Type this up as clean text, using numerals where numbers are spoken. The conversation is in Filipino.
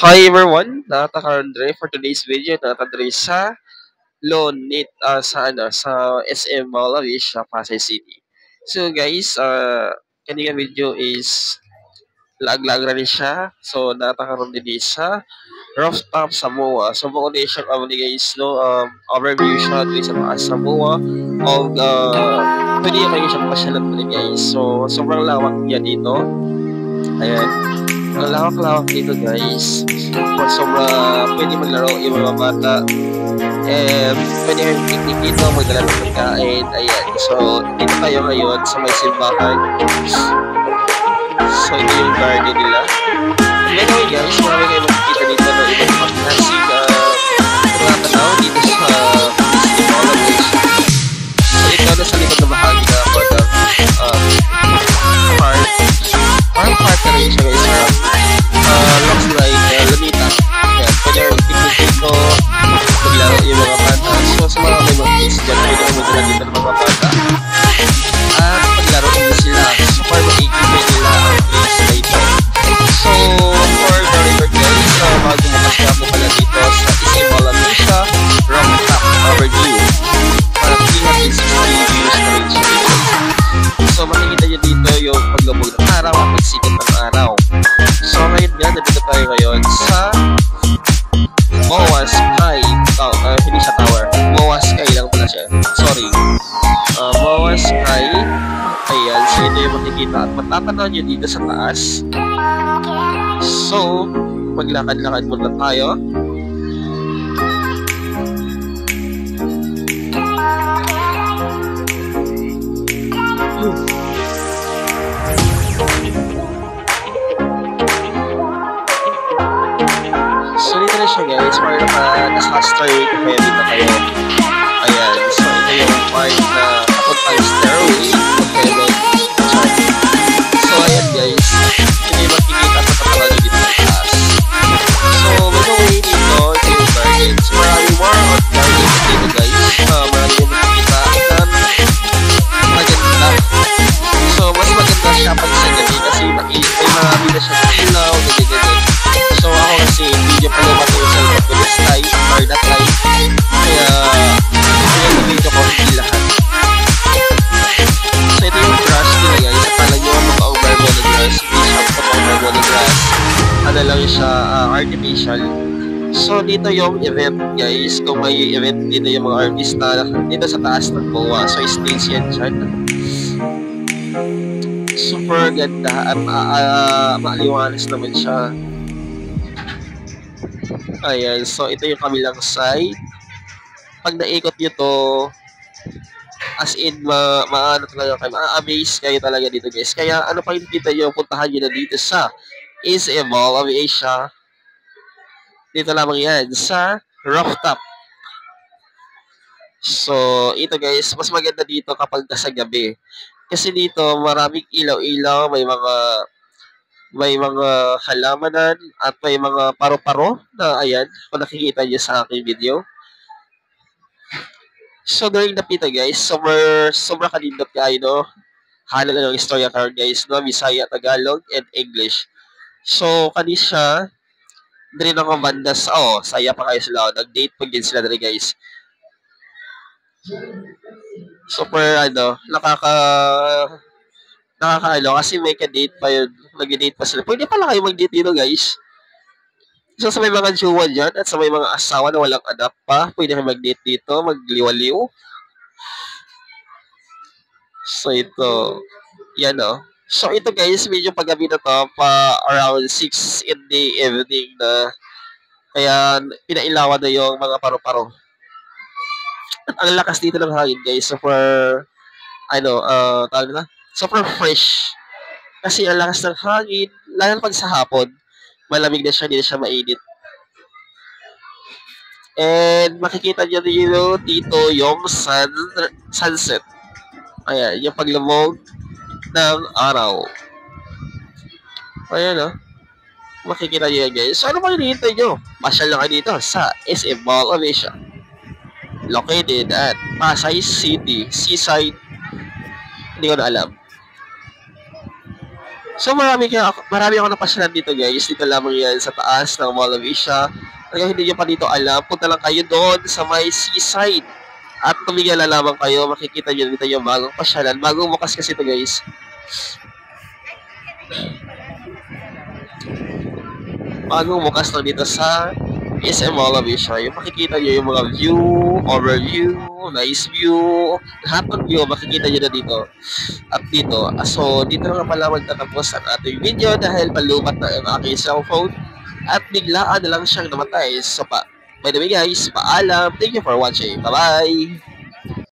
Hi everyone, Nakaka-Andre for today's video. Nakaka-Andre sa Lonit sa SM Malawi, sa Pasay City. So guys, kanina video is lag-lag rin siya. So nakakaroon din sa rooftop sa MOA. So bukod din siya guys, no, overview siya dito sa taas sa MOA. Pwede kayo siyang pasyalan din guys. So sobrang lawak niya dito. Ayan. Ang lawak-lawak dito guys. Pwede maglaro yung mga bata. Pwede kayong picnic dito, magdala ng pagkain. Ayan. So, dito tayo ngayon sa may simbahan. So, ito yung garden nila. Anyway guys, marami kayo makikita dito na ibang pag-classic mga tanaw dito sa Malawi. So, ito na sa likod na bahagi na ako ng park. Park na rin siya guys. Looks like Lunita. Ayan, pwede yung picnic dito, maglaro yung mga bata. So, sa mga may mga kids dyan, pwede yung magdala dito ng mga bata. At maglaro din sila. Super makikipin nila ang place na ito. So, for the river guys, bago makasya po pala dito sa SM Malawi sa Rooftop Overview. Parang 360 views na rin siya dito. So, makikita nyo dito yung paglubog ng araw at pagsikat ng araw. So, ngayon nga, nandito tayo ngayon sa MOA Sky. Hindi siya tower. MOA Sky lang pala siya. Sorry. MOA Sky. Ayan, so ito yung makikita. At matatanaw nyo dito sa taas. So, maglakad-lakad muna tayo. So, dito na siya guys, para nasa stairway to heaven na kayo. Ayan, so ito yung part na kapuntang stairway to heaven. So, ayan guys, ito yung makikita sa patawa nyo dito sa taas. So, by the way, dito, ito yung garden. So, marami more on gardens dito guys. Marami yung makikita na maganda. So, mas maganda siya pag sa gabi kasi may marami na siya ilaw, ganyan. So, ako kasi video pa naman yung cellphone ko this time or that time. Kaya yung video ko hindi lahat. So, ito yung grass nila guys. Akala nyo maka-overwall na grass. Hindi siya maka-overwall na grass. Ano lang siya, artificial. So, dito yung event guys. Kung may event dito yung mga artista dito sa taas ng MOA. So, stage yan dyan. Super ganda at maaliwanas naman siya. Ayan, so ito yung kabilang side. Pag naikot nyo to, as in, maano talaga kayo, ma-amaze kayo talaga dito guys. Kaya ano pa yung kita nyo, puntahan nyo na dito sa SM Malawi Asia. Dito lamang yan, sa rooftop. So, ito guys, mas maganda dito kapag nasa gabi. Kasi dito, maraming ilaw-ilaw, may mga halamanan at may mga paro-paro na ayan, kung nakikita nyo sa aking video. So, during the pita guys, sobra kalindot kayo, no? Halal na ng istorya card guys, no? Bisaya, Tagalog, and English. So, kanisya, din ako banda sa, saya pa kayo sila. Nag-date pa din sila dali guys. Super, nakakaano kasi may ka-date pa yun. Nag-date pa sila. Pwede pala kayo mag-date dito guys. So sa may mga jowa dyan at sa may mga asawa na walang anak pa, pwede kayo mag-date dito, magliwaliw. So ito, yan So ito guys, medyo paggabi na to, pa around 6 in the evening na. Kaya pinailawan na yung mga paro-paro. At ang lakas dito ng hangin guys, super super fresh. Kasi ang lakas ng hangin, lalo pag sa hapon, malamig na siya, hindi na siya mainit. And makikita nyo dito yung sunset. Ayan, yung paglumog ng araw. Ayan makikita nyo yan guys. So ano pa hinihintay nyo? Masyal lang kayo dito sa SM Malawi Asia. Located at Pasay City, Seaside. Hindi ko na alam. So marami ako napasyalan dito guys. Dito lamang yan sa taas ng Mall of Asia. Kaya hindi nyo pa dito alam, punta lang kayo doon sa may seaside. At tumigala lamang kayo, makikita nyo dito yung bagong pasyalan. Bagong bukas kasi ito guys. Bagong bukas lang dito sa SM Mall of Asia. Yung makikita nyo yung mga view, overview, nice view, lahat ng view, makikita nyo na dito. At dito, so dito na nga pala magtatapos ang ating video dahil palupat na ang aking cellphone at biglaan na lang siyang namatay. So by the way guys, paalam. Thank you for watching. Bye-bye!